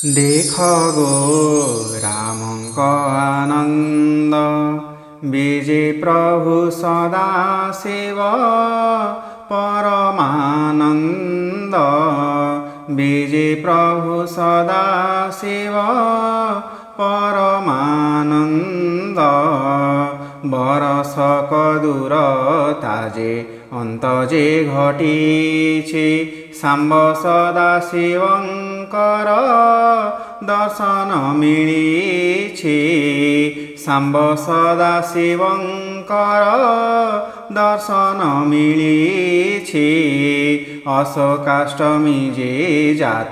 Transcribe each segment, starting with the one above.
देख गो रामଙ୍କ आनंद, विजे प्रभु सदा शिव परमानंद। विजे प्रभु सदा शिव परमानंद। बरसक दूरता जे अंत जे घटिछे, सांब सदा शिवंकर दर्शन मिलिछे। सांब सदा शिवंकर दर्शन मिलिछे। अशोकाष्टमी जे जात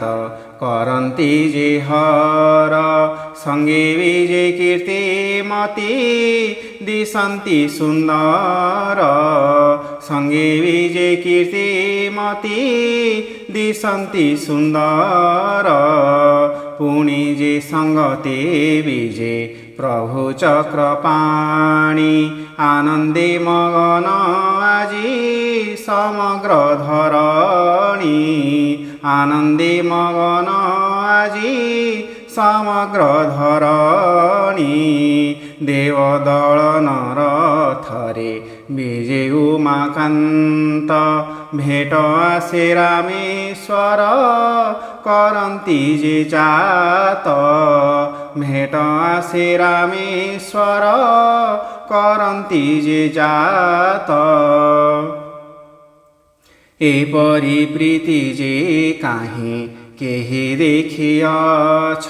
करन्ति जे हर, संगे विजे कीर्तिमती दिशन्ति सुंदर। संगे विजे कीर्तिमती दिशन्ति सुंदर। पुणी जे संगते विजे प्रभु चक्रपाणी, आनंदे मगन आजी समग्र धरणी। आनंदे मगन आजी समग्र धरणी। देवदल नर थरे विजे उमाकान्त, भेट आसे रामेश्वर करन्ति जे जात। भेट आसे रामेश्वर करन्ति जे जात। एपरि प्रीति जे काहीं केहि देखिअछ,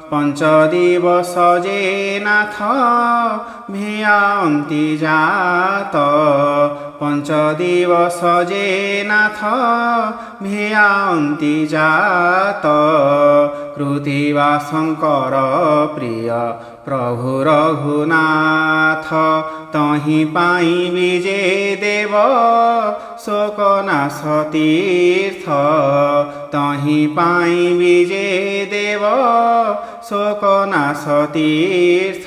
पंच दिवस जे नाथ भियान्ति जात। पंच दिवस जे नाथ भियान्ति जात। कृतिवा शंकर प्रिय प्रभु रघुनाथ, तहि पाई विजे देव शोकनाश तीर्थ। तहि पाई विजे देव शोकनाश तीर्थ।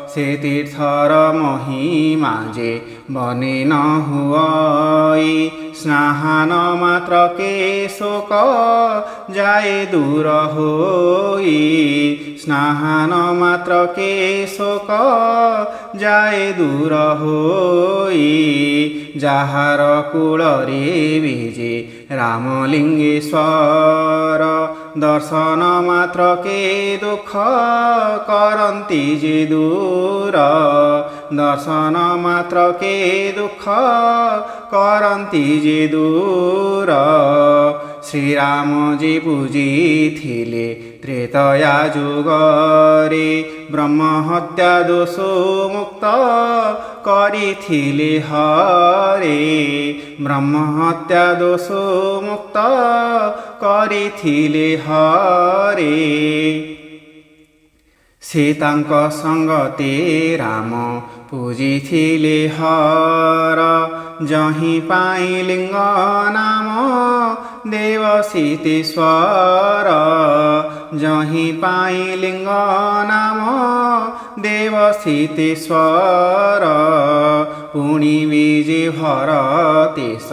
से तीर्थर महिमा जे बने न हुई, स्नान मात्र के शोक जाए दूर होई। स्नान मात्र के शोक जाए दूर होई। जाहार कूलरे विजे रामलिंगेश्वर, दर्शन मात्र के दुख करन्ति जे दूर। दर्शन मात्र के दुख करन्ति जे दूर। श्रीराम जी पूजिथिले त्रेतया जुगरे, ब्रह्म हत्या दोष मुक्त करिथिले हरे। ब्रह्म हत्या दोष मुक्त करिथिले हरे। सीतांक संगते राम पूजिथिले हर, जहि पाई लिंग नाम देव सीतेश्वर। जहि पाई लिंग नाम देव सीतेश्वर। पुणी विजे भरतेश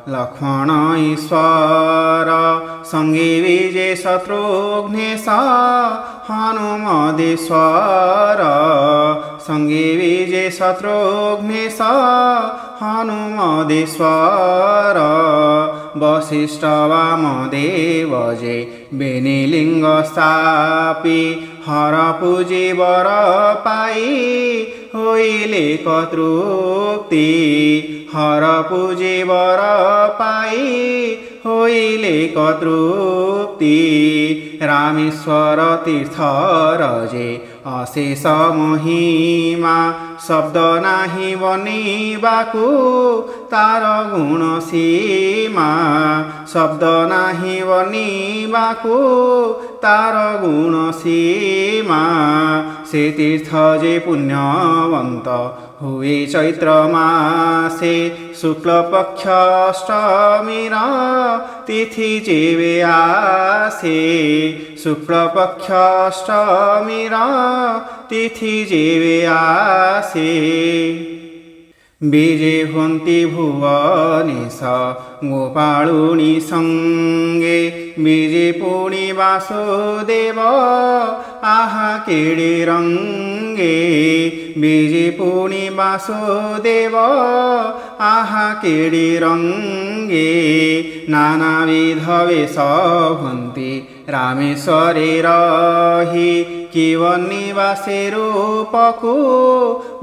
लक्ष्मण ईश्वर, संगे विजे शत्रुघ्नेश हनुमदेश्वर। संगे विजे शत्रुघ्नेश हनुमदेश्वर। वसिष्ठ वामदेव जे बेनिलिंग स्थापी, हर पूजे वर पाई होइले कतृप्ति। हर पूजे वर पाई होइले कतृप्ति। रामेश्वर तीर्थर जे अशेष महिमा, शब्द नाही बनिबाकु तार गुण सीमा। शब्द नाही बनिबाकु तार गुण सीमा। से तीर्थ जे पुण्यवंत हुए चैत्र मासे, शुक्ल पक्ष अष्टमीर तिथि जेवे आसे। शुक्ल पक्ष अष्टमीर तिथि जेवे आसे। विजे हुन्ति भुवनेश गोपाळुनी संगे बीजे पुणी वासुदेव आहा केडे रंगे बीजे पुणी वासुदेव आहा केडे रंगे नानाविध वेश हुन्ती रामेश्वरे रही किवनी वासे रूपकु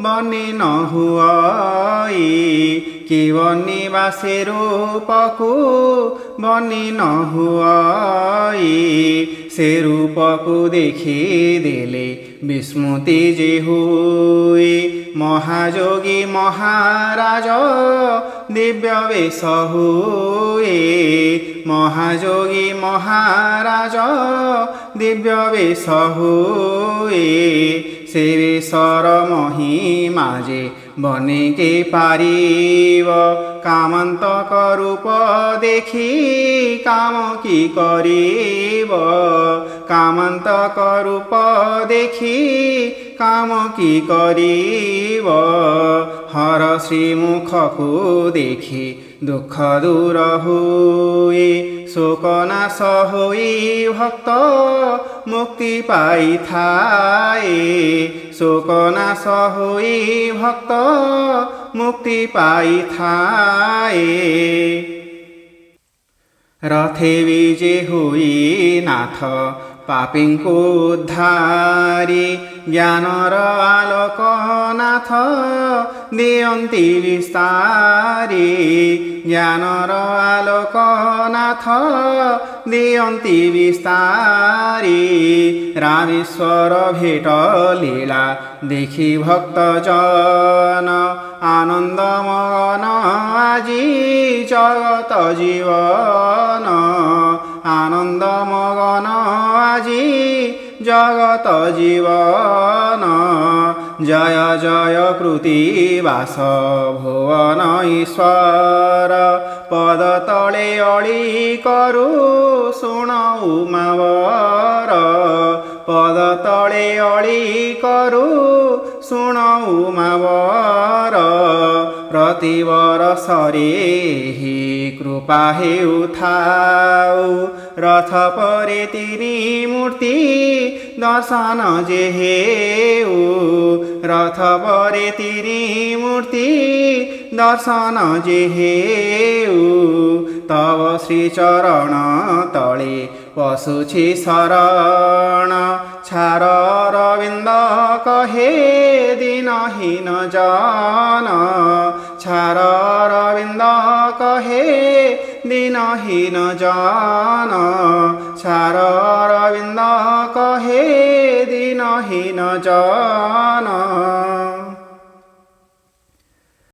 बने न हुआई किवनी वासे रूपकु बने न हुआई से रूपकु देखी देले विस्मृति जे हुई महायोगी महाराज दिव्य वेश हुए महायोगी महाराज दिव्य वेश हुए से वेशर महिमा जे बने के पारिब कामन्तक रूप देखी काम की करिब कामन्तक रूप देखी काम की करिब हर श्रीमुखको देखी दुख दूर हुए शोक नाश होई भक्त मुक्ति पाई थाए शोक नाश होई भक्त मुक्ति पाई थाए रथे विजे हुई नाथ पापीको उद्धारी ज्ञानर आलोक नाथ दियन्ति विस्तारी ज्ञानर आलोक नाथ दियन्ति विस्तारी रामेश्वर भेट लीला देखि भक्तजन आनन्द मगन आजी जगत जीवन आनन्द मगन आजी जगत जीवन जय जय कृतिवास भुवन ईश्वर पद तले अळी करू शुण उमावर पद तले अळी करू शुण उमावर प्रतिवर्षरे हि कृपा हेउथाउ रथ परे तिनी मूर्ति दर्शन जे हेउ रथ परे तिनी मूर्ति दर्शन जे हेउ तव श्री चरण तले पशुछि शरण छार रविन्द कहे दिनहीन जन छार रविन्द कहे दिनहीन जन छार रविन्द कहे दिनहीन जन।